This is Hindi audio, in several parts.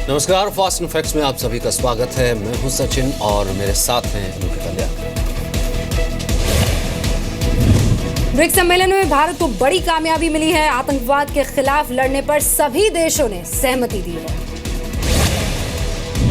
नमस्कार, फास्ट एंड फैक्ट्स में आप सभी का स्वागत है। मैं हूं सचिन और मेरे साथ हैं अनूप कल्याण। ब्रिक्स सम्मेलन में भारत को बड़ी कामयाबी मिली है। आतंकवाद के खिलाफ लड़ने पर सभी देशों ने सहमति दी है।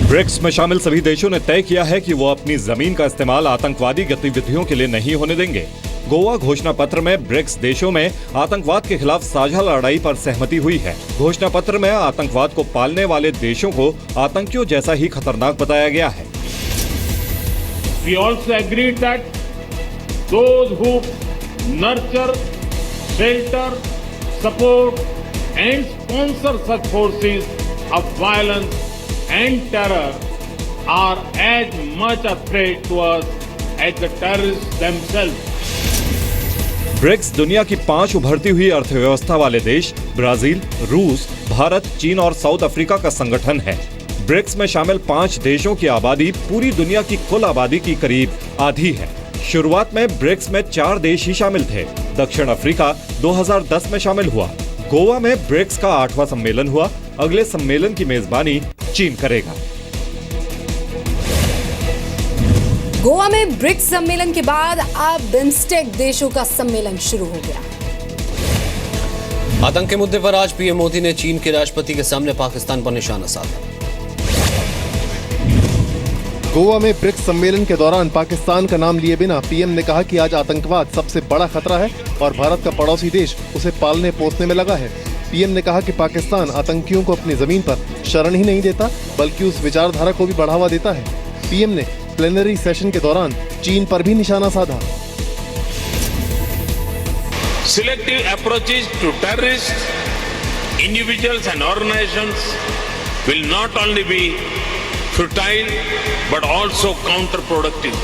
ब्रिक्स में शामिल सभी देशों ने तय किया है कि वो अपनी जमीन का इस्तेमाल आतंकवादी गतिविधियों के लिए नहीं होने देंगे। गोवा घोषणा पत्र में ब्रिक्स देशों में आतंकवाद के खिलाफ साझा लड़ाई पर सहमति हुई है। घोषणा पत्र में आतंकवाद को पालने वाले देशों को आतंकियों जैसा ही खतरनाक बताया गया है। We also agreed that those who nurture, shelter, support and sponsor such forces of violence and terror are as much a threat to us as the terrorists themselves. BRICS दुनिया की 5 उभरती हुई अर्थव्यवस्था वाले देश ब्राजील, रूस, भारत, चीन और साउथ अफ्रीका का संगठन है। ब्रिक्स में शामिल 5 देशों की आबादी पूरी दुनिया की कुल आबादी की करीब आधी है। शुरुआत में ब्रिक्स में 4 देश ही शामिल थे। दक्षिण अफ्रीका 2010 में शामिल हुआ। गोवा में ब्रिक्स का 8वां सम्मेलन हुआ। अगले सम्मेलन की मेजबानी चीन करेगा। गोवा में ब्रिक्स सम्मेलन के बाद अब बिम्स्टेक देशों का सम्मेलन शुरू हो गया। आतंक के मुद्दे पर आज पीएम मोदी ने चीन के राष्ट्रपति के सामने पाकिस्तान पर निशाना साधा। गोवा में ब्रिक्स सम्मेलन के दौरान पाकिस्तान का नाम लिए बिना पीएम ने कहा कि आज आतंकवाद सबसे बड़ा खतरा है और भारत का पड़ोसी देश उसे पालने पोसने में लगा है। पीएम ने कहा कि पाकिस्तान आतंकियों को अपनी जमीन पर शरण ही नहीं देता बल्कि उस विचारधारा को भी बढ़ावा देता है। पीएम ने प्लेनरी सेशन के दौरान चीन पर भी निशाना साधा। Selective approaches to terrorists, individuals and organizations will not only be futile but also counterproductive.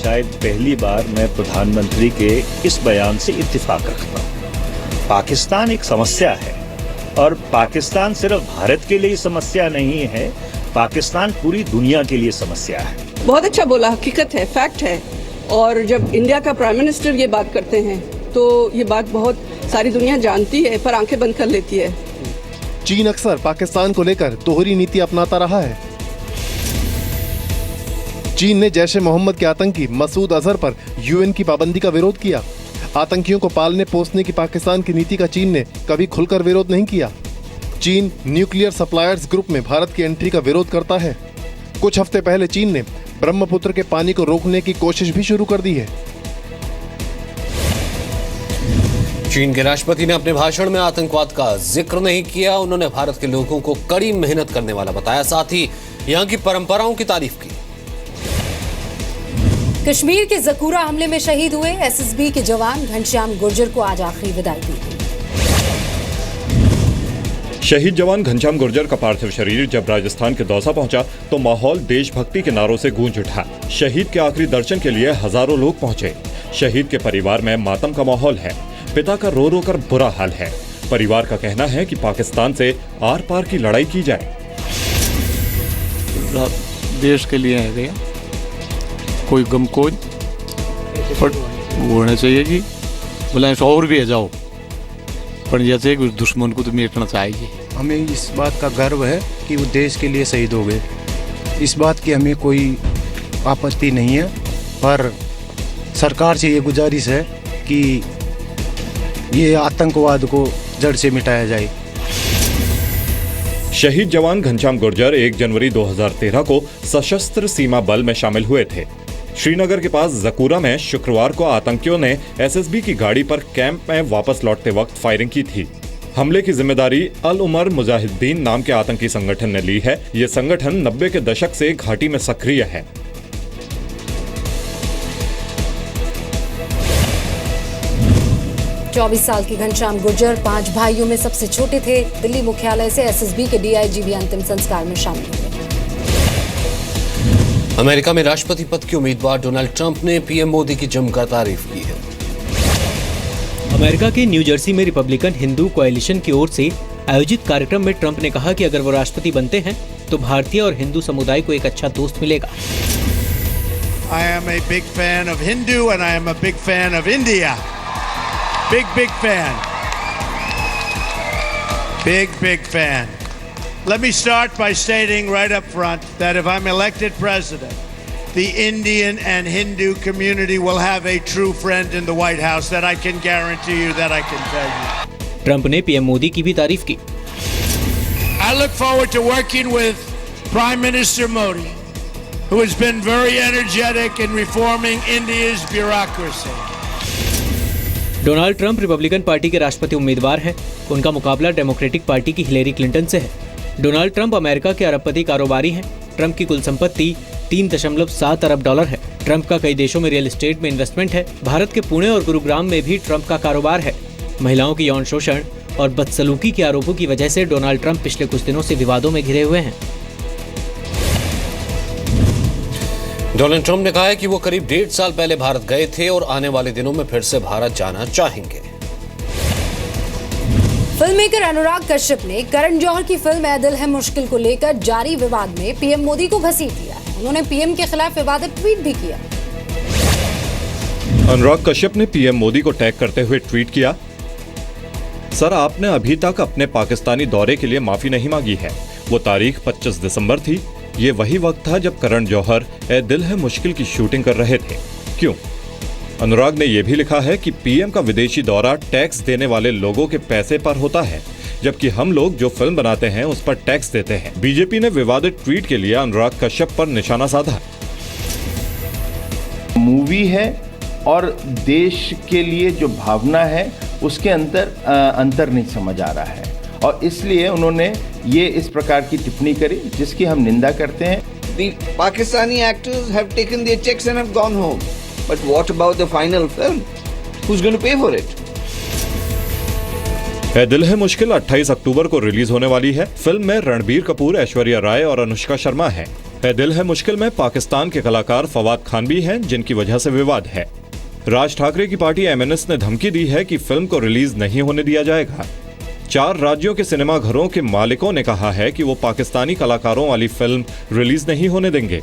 शायद पहली बार मैं प्रधानमंत्री के इस बयान से इत्तेफाक रखता हूँ। पाकिस्तान एक समस्या है और पाकिस्तान सिर्फ भारत के लिए समस्या नहीं है, पाकिस्तान पूरी दुनिया के लिए समस्या है। बहुत अच्छा बोला, हकीकत है, फैक्ट है। और जब इंडिया का प्राइम मिनिस्टर ये बात करते हैं तो ये बात बहुत सारी दुनिया जानती है पर आंखें बंद कर लेती है। चीन अक्सर पाकिस्तान को लेकर दोहरी नीति अपनाता रहा है। चीन ने जैश ए मोहम्मद के आतंकी मसूद अजहर पर यूएन की पाबंदी का विरोध किया। आतंकियों को पालने पोसने की पाकिस्तान की नीति का चीन ने कभी खुलकर विरोध नहीं किया। चीन न्यूक्लियर सप्लायर्स ग्रुप में भारत की एंट्री का विरोध करता है। कुछ हफ्ते पहले चीन ने ब्रह्मपुत्र के पानी को रोकने की कोशिश भी शुरू कर दी है। चीन के राष्ट्रपति ने अपने भाषण में आतंकवाद का जिक्र नहीं किया। उन्होंने भारत के लोगों को कड़ी मेहनत करने वाला बताया, साथ ही यहां की परंपराओं की तारीफ की। कश्मीर के जकूरा हमले में शहीद हुए एसएसबी के जवान घनश्याम गुर्जर को आज आखिरी विदाई दी। शहीद जवान घनश्याम गुर्जर का पार्थिव शरीर जब राजस्थान के दौसा पहुंचा तो माहौल देशभक्ति के नारों से गूंज उठा। शहीद के आखिरी दर्शन के लिए हजारों लोग पहुंचे। शहीद के परिवार में मातम का माहौल है। पिता का रो रो कर बुरा हाल है। परिवार का कहना है कि पाकिस्तान से आर पार की लड़ाई की जाए। देश के लिए है गया, कोई गम कोई होना चाहिए जी, बोला और भी है जाओ, पर जैसे दुश्मन को तो मिटना चाहिए। हमें इस बात का गर्व है कि वो देश के लिए शहीद हो गए। इस बात की हमें कोई आपत्ति नहीं है, पर सरकार से ये गुजारिश है कि ये आतंकवाद को जड़ से मिटाया जाए। शहीद जवान घनश्याम गुर्जर 1 जनवरी 2013 को सशस्त्र सीमा बल में शामिल हुए थे। श्रीनगर के पास जकूरा में शुक्रवार को आतंकियों ने एसएसबी की गाड़ी पर कैंप में वापस लौटते वक्त फायरिंग की थी। हमले की जिम्मेदारी अल उमर मुजाहिदीन नाम के आतंकी संगठन ने ली है। ये संगठन 90 के दशक से घाटी में सक्रिय है। चौबीस साल की घनश्याम गुर्जर 5 भाइयों में सबसे छोटे थे। दिल्ली मुख्यालय से एसएसबी के डीआईजी भी अंतिम संस्कार में शामिल हुए। अमेरिका में राष्ट्रपति पद के उम्मीदवार डोनाल्ड ट्रंप ने पीएम मोदी की जमकर तारीफ की है। अमेरिका के न्यू जर्सी में रिपब्लिकन हिंदू कोएलिशन की ओर से आयोजित कार्यक्रम में ट्रंप ने कहा कि अगर वो राष्ट्रपति बनते हैं तो भारतीय और हिंदू समुदाय को एक अच्छा दोस्त मिलेगा। I am a big fan of Hindu and I am a big fan of India. Big fan. Big fan. Let me start by stating right up front that if I'm elected president, the Indian and Hindu community will have a true friend in the White House. That I can guarantee you, that I can tell you. Trump ने पीएम मोदी की भी तारीफ की। I look forward to working with Prime Minister Modi, who has been very energetic in reforming India's bureaucracy. Donald Trump Republican party के राष्ट्रपति उम्मीदवार हैं। उनका मुकाबला डेमोक्रेटिक पार्टी की हिलेरी क्लिंटन से है। डोनाल्ड ट्रंप अमेरिका के अरबपति कारोबारी हैं। ट्रंप की कुल संपत्ति 3.7 अरब डॉलर है। ट्रंप का कई देशों में रियल एस्टेट में इन्वेस्टमेंट है। भारत के पुणे और गुरुग्राम में भी ट्रंप का कारोबार है। महिलाओं की यौन शोषण और बदसलूकी के आरोपों की वजह से डोनाल्ड ट्रंप पिछले कुछ दिनों से विवादों में घिरे हुए हैं। डोनाल्ड ट्रंप ने कहा है कि वो करीब 1.5 साल पहले भारत गए थे और आने वाले दिनों में फिर से भारत जाना चाहेंगे। फिल्म मेकर अनुराग कश्यप ने करण जौहर की फिल्म ऐ दिल है मुश्किल को लेकर जारी विवाद में पीएम मोदी को घसीट दिया है। उन्होंने पीएम के खिलाफ विवादित ट्वीट भी किया। अनुराग कश्यप ने पीएम मोदी को टैग करते हुए ट्वीट किया, सर आपने अभी तक अपने पाकिस्तानी दौरे के लिए माफी नहीं मांगी है। वो तारीख 25 दिसंबर थी। ये वही वक्त था जब करण जौहर ऐ दिल है मुश्किल की शूटिंग कर रहे थे। क्यों? अनुराग ने यह भी लिखा है कि पीएम का विदेशी दौरा टैक्स देने वाले लोगों के पैसे पर होता है, जबकि हम लोग जो फिल्म बनाते हैं उस पर टैक्स देते हैं। बीजेपी ने विवादित ट्वीट के लिए अनुराग कश्यप पर निशाना साधा। मूवी है और देश के लिए जो भावना है उसके अंतर नहीं समझ आ रहा है और इसलिए उन्होंने ये इस प्रकार की टिप्पणी करी जिसकी हम निंदा करते हैं। The Pakistani actors have taken their checks and have gone home. But what about the final film? Who's going to pay for it? ऐ दिल है मुश्किल 28 अक्टूबर को रिलीज होने वाली है। फिल्म में रणबीर कपूर, ऐश्वर्या राय और अनुष्का शर्मा हैं। ऐ दिल है मुश्किल में पाकिस्तान के कलाकार फवाद खान भी हैं, जिनकी वजह से विवाद है। राज ठाकरे की पार्टी एमएनएस ने धमकी दी है कि फिल्म को रिलीज नहीं होने दिया जाएगा। 4 राज्यों के सिनेमा घरों के मालिकों ने कहा है कि वो पाकिस्तानी कलाकारों वाली फिल्म रिलीज नहीं होने देंगे।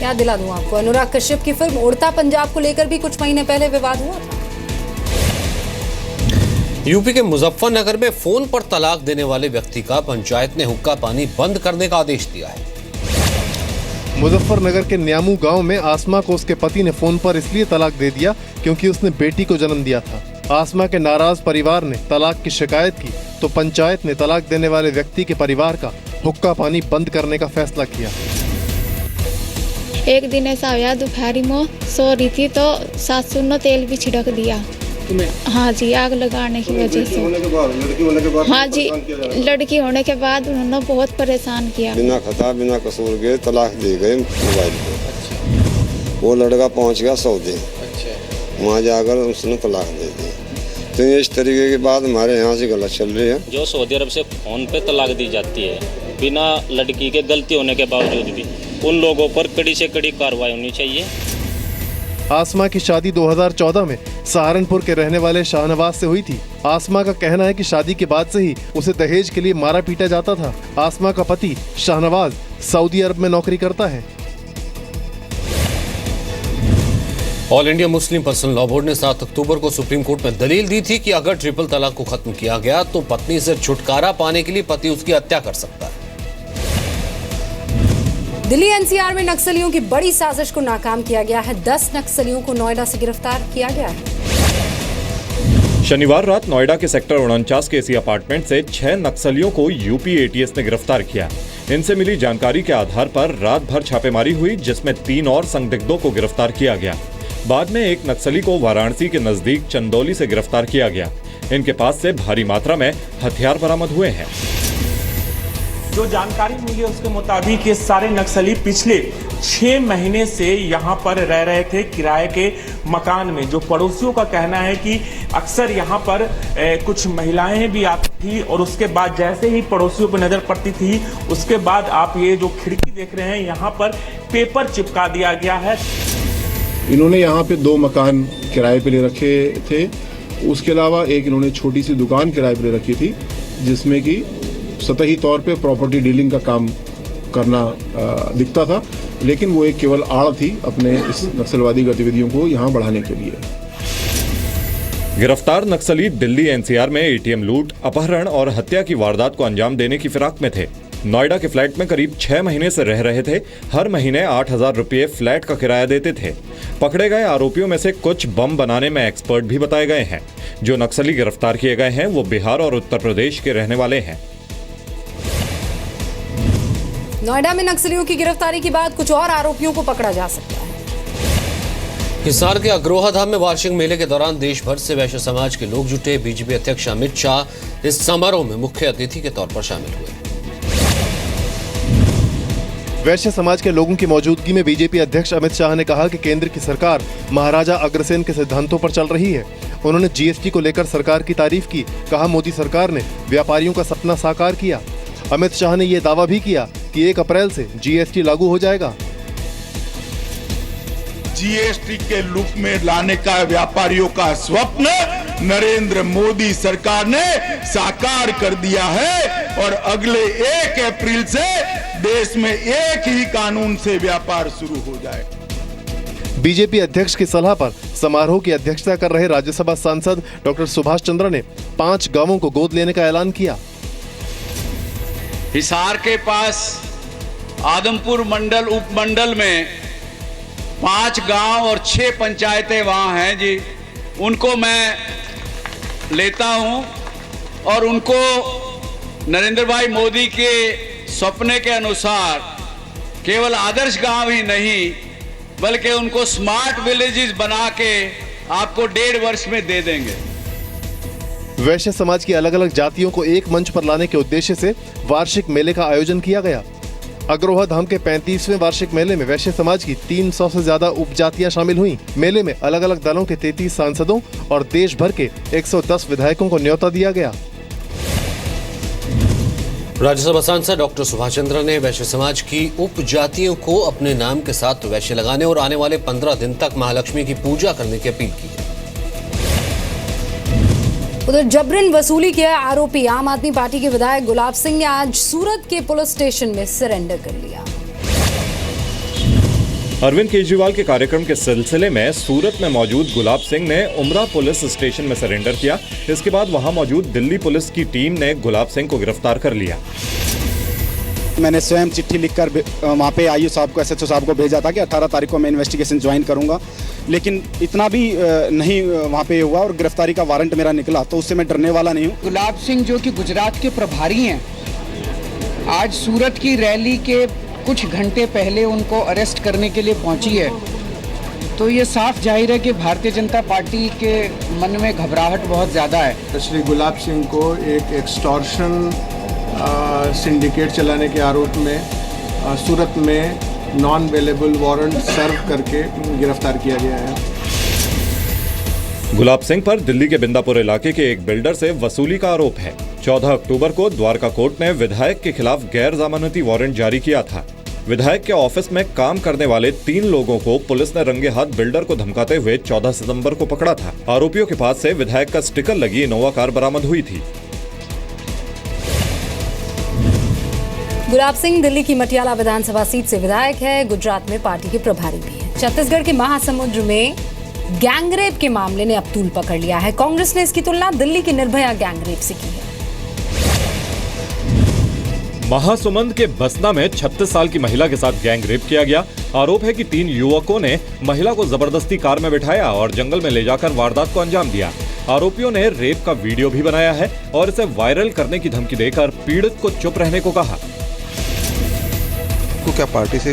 याद दिला दूं आपको, अनुराग कश्यप की फिल्म उड़ता पंजाब को लेकर भी कुछ महीने पहले विवाद हुआ था। यूपी के मुजफ्फरनगर में फोन पर तलाक देने वाले व्यक्ति का पंचायत ने हुक्का पानी बंद करने का आदेश दिया है। मुजफ्फरनगर के न्यामू गांव में आसमा को उसके पति ने फोन पर इसलिए तलाक दे दिया क्योंकि उसने बेटी को जन्म दिया था। आसमा के नाराज परिवार ने तलाक की शिकायत की तो पंचायत ने तलाक देने वाले व्यक्ति के परिवार का हुक्का पानी बंद करने का फैसला किया। एक दिन ऐसा हुआ, दोपहरी में सो रही थी तो सासू ने तेल भी छिड़क दिया। हाँ जी, आग लगाने की वजह से। हाँ जी, लड़की होने के बाद उन्होंने बहुत परेशान किया। बिना खता बिना कसूर के तलाक दी गई मोबाइल पे। वो लड़का पहुंच गया सऊदी, वहाँ जाकर उसने तलाक दे दी। तो इस तरीके की बात हमारे यहाँ से गलत चल रही है। जो सऊदी अरब से फोन पे तलाक दी जाती है बिना लड़की के गलती होने के बावजूद भी, उन लोगों पर कड़ी से कड़ी कार्रवाई होनी चाहिए। आसमा की शादी 2014 में सहारनपुर के रहने वाले शाहनवाज से हुई थी। आसमा का कहना है कि शादी के बाद से ही उसे दहेज के लिए मारा पीटा जाता था। आसमा का पति शाहनवाज सऊदी अरब में नौकरी करता है। All India Muslim personal law board ने 7 अक्टूबर को सुप्रीम कोर्ट में दलील दी थी कि अगर ट्रिपल तलाक को खत्म किया गया तो पत्नी से छुटकारा पाने के लिए पति उसकी हत्या कर सकता है। दिल्ली एनसीआर में नक्सलियों की बड़ी साजिश को नाकाम किया गया है। 10 नक्सलियों को नोएडा से गिरफ्तार किया गया है। शनिवार रात नोएडा के सेक्टर 49 के इसी अपार्टमेंट से 6 नक्सलियों को यूपी एटीएस ने गिरफ्तार किया। इनसे मिली जानकारी के आधार पर रात भर छापेमारी हुई, जिसमें 3 और संदिग्धों को गिरफ्तार किया गया। बाद में एक नक्सली को वाराणसी के नजदीक चंदौली से गिरफ्तार किया गया। इनके पास से भारी मात्रा में हथियार बरामद हुए हैं। जो जानकारी मिली उसके मुताबिक ये सारे नक्सली पिछले 6 महीने से यहाँ पर रह रहे थे किराए के मकान में। जो पड़ोसियों का कहना है कि अक्सर यहाँ पर कुछ महिलाएं भी आती थी और उसके बाद जैसे ही पड़ोसियों पर नजर पड़ती थी उसके बाद आप ये जो खिड़की देख रहे हैं यहाँ पर पेपर चिपका दिया गया है। इन्होंने यहाँ पे 2 मकान किराए पे ले रखे थे। उसके अलावा एक इन्होंने छोटी सी दुकान किराए पे ले रखी थी जिसमें कि सतही तौर पे प्रॉपर्टी डीलिंग का काम करना दिखता था, लेकिन वो एक केवल आड़ थी अपने इस नक्सलवादी गतिविधियों को यहाँ बढ़ाने के लिए। गिरफ्तार नक्सली दिल्ली एनसीआर में एटीएम लूट, अपहरण और हत्या की वारदात को अंजाम देने की फिराक में थे। नोएडा के फ्लैट में करीब 6 महीने से रह रहे थे। हर महीने 8,000 रुपये फ्लैट का किराया देते थे। पकड़े गए आरोपियों में से कुछ बम बनाने में एक्सपर्ट भी बताए गए हैं। जो नक्सली गिरफ्तार किए गए हैं वो बिहार और उत्तर प्रदेश के रहने वाले हैं। नोएडा में नक्सलियों की गिरफ्तारी के बाद कुछ और आरोपियों को पकड़ा जा सकता है। हिसार के अग्रोहा धाम में वार्षिक मेले के दौरान देश भर से वैश्य समाज के लोग जुटे। बीजेपी अध्यक्ष अमित शाह इस समारोह में मुख्य अतिथि के तौर पर शामिल हुए। वैश्य समाज के लोगों की मौजूदगी में बीजेपी अध्यक्ष अमित शाह ने कहा कि केंद्र की सरकार महाराजा अग्रसेन के सिद्धांतों पर चल रही है। उन्होंने जीएसटी को लेकर सरकार की तारीफ की। कहा, मोदी सरकार ने व्यापारियों का सपना साकार किया। अमित शाह ने यह दावा भी किया कि 1 अप्रैल से जीएसटी लागू हो जाएगा। जीएसटी के रूप में लाने का व्यापारियों का स्वप्न नरेंद्र मोदी सरकार ने साकार कर दिया है और अगले 1 अप्रैल से देश में एक ही कानून से व्यापार शुरू हो जाए। बीजेपी अध्यक्ष की सलाह पर समारोह की अध्यक्षता कर रहे राज्यसभा सांसद डॉक्टर सुभाष चंद्र ने 5 गांवों को गोद लेने का ऐलान किया। हिसार के पास आदमपुर मंडल उपमंडल में 5 गांव और 6 पंचायतें वहां हैं जी। उनको मैं लेता हूं और उनको नरेंद्र भाई मोदी के सपने के अनुसार केवल आदर्श गांव ही नहीं बल्कि उनको स्मार्ट विलेजेस बना के आपको 1.5 वर्ष में दे देंगे। वैश्य समाज की अलग अलग जातियों को एक मंच पर लाने के उद्देश्य से वार्षिक मेले का आयोजन किया गया। अग्रोहा धाम के 35वें वार्षिक मेले में वैश्य समाज की 300 से ज्यादा उपजातियां शामिल हुई। मेले में अलग अलग दलों के 33 सांसदों और देश भर के 110 विधायकों को न्योता दिया गया। राज्यसभा सांसद डॉक्टर सुभाष चंद्र ने वैश्य समाज की उपजातियों को अपने नाम के साथ वैश्य लगाने और आने वाले 15 दिन तक महालक्ष्मी की पूजा करने की अपील की। उधर जबरन वसूली के आरोपी आम आदमी पार्टी के विधायक गुलाब सिंह ने आज सूरत के पुलिस स्टेशन में सरेंडर कर लिया। अरविंद केजरीवाल के कार्यक्रम के सिलसिले में सूरत में मौजूद गुलाब सिंह ने उमरा पुलिस स्टेशन में सरेंडर किया। इसके बाद वहां मौजूद दिल्ली पुलिस की टीम ने गुलाब सिंह को गिरफ्तार कर लिया। मैंने स्वयं चिट्ठी लिखकर वहाँ पे आईओ साहब को, एसएचओ साहब को भेजा था कि 18 तारीख को मैं इन्वेस्टिगेशन ज्वाइन करूंगा, लेकिन इतना भी नहीं वहाँ पे हुआ और गिरफ्तारी का वारंट मेरा निकला, तो उससे मैं डरने वाला नहीं हूँ। गुलाब सिंह जो कि गुजरात के प्रभारी हैं, आज सूरत की रैली के कुछ घंटे पहले उनको अरेस्ट करने के लिए पहुंची है, तो ये साफ जाहिर है कि भारतीय जनता पार्टी के मन में घबराहट बहुत ज़्यादा है। श्री गुलाब सिंह को एक एक्सटॉर्शन सिंडिकेट चलाने के आरोप में सूरत में नॉन अवेलेबल वारंट सर्व करके गिरफ्तार किया गया है। गुलाब सिंह पर दिल्ली के बिंदापुर इलाके के एक बिल्डर से वसूली का आरोप है। 14 अक्टूबर को द्वारका कोर्ट ने विधायक के खिलाफ गैर जमानती वारंट जारी किया था। विधायक के ऑफिस में काम करने वाले 3 लोगों को पुलिस ने रंगे हाथ बिल्डर को धमकाते हुए 14 सितंबर को पकड़ा था। आरोपियों के पास से विधायक का स्टिकर लगी इनोवा कार बरामद हुई थी। गुलाब सिंह दिल्ली की मटियाला विधानसभा सीट से विधायक है। गुजरात में पार्टी के प्रभारी भी है। छत्तीसगढ़ के महासमुंद में गैंगरेप के मामले ने अब तूल पकड़ लिया है। कांग्रेस ने इसकी तुलना दिल्ली की निर्भया गैंगरेप से की है। महासमुंद के बसना में 36 साल की महिला के साथ गैंगरेप किया गया। आरोप है कि 3 युवकों ने महिला को जबरदस्ती कार में बिठाया और जंगल में ले जाकर वारदात को अंजाम दिया। आरोपियों ने रेप का वीडियो भी बनाया है और इसे वायरल करने की धमकी देकर पीड़ित को चुप रहने को कहा। क्या पार्टी से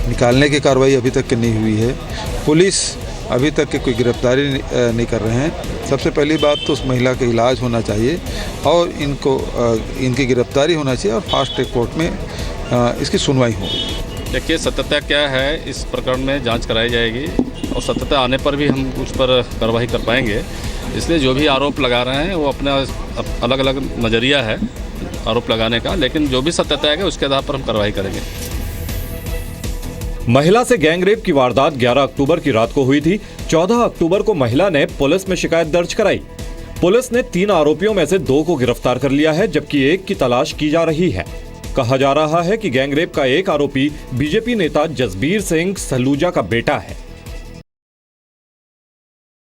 निकालने की कार्रवाई अभी तक की नहीं हुई है। पुलिस अभी तक की कोई गिरफ्तारी नहीं कर रहे हैं। सबसे पहली बात तो उस महिला का इलाज होना चाहिए और इनकी गिरफ्तारी होना चाहिए और फास्ट ट्रैक कोर्ट में इसकी सुनवाई हो। देखिए, सत्यता क्या है इस प्रकरण में जांच कराई जाएगी और सत्यता आने पर भी हम उस पर कार्रवाई कर पाएंगे। इसलिए जो भी आरोप लगा रहे हैं वो अपना अलग अलग नज़रिया है आरोप लगाने का, लेकिन जो भी सत्यता है उसके आधार पर हम कार्रवाई करेंगे। महिला से गैंगरेप की वारदात 11 अक्टूबर की रात को हुई थी। 14 अक्टूबर को महिला ने पुलिस में शिकायत दर्ज कराई। पुलिस ने 3 आरोपियों में से 2 को गिरफ्तार कर लिया है, जबकि 1 की तलाश की जा रही है। कहा जा रहा है कि गैंगरेप का एक आरोपी बीजेपी नेता जसबीर सिंह सलूजा का बेटा है।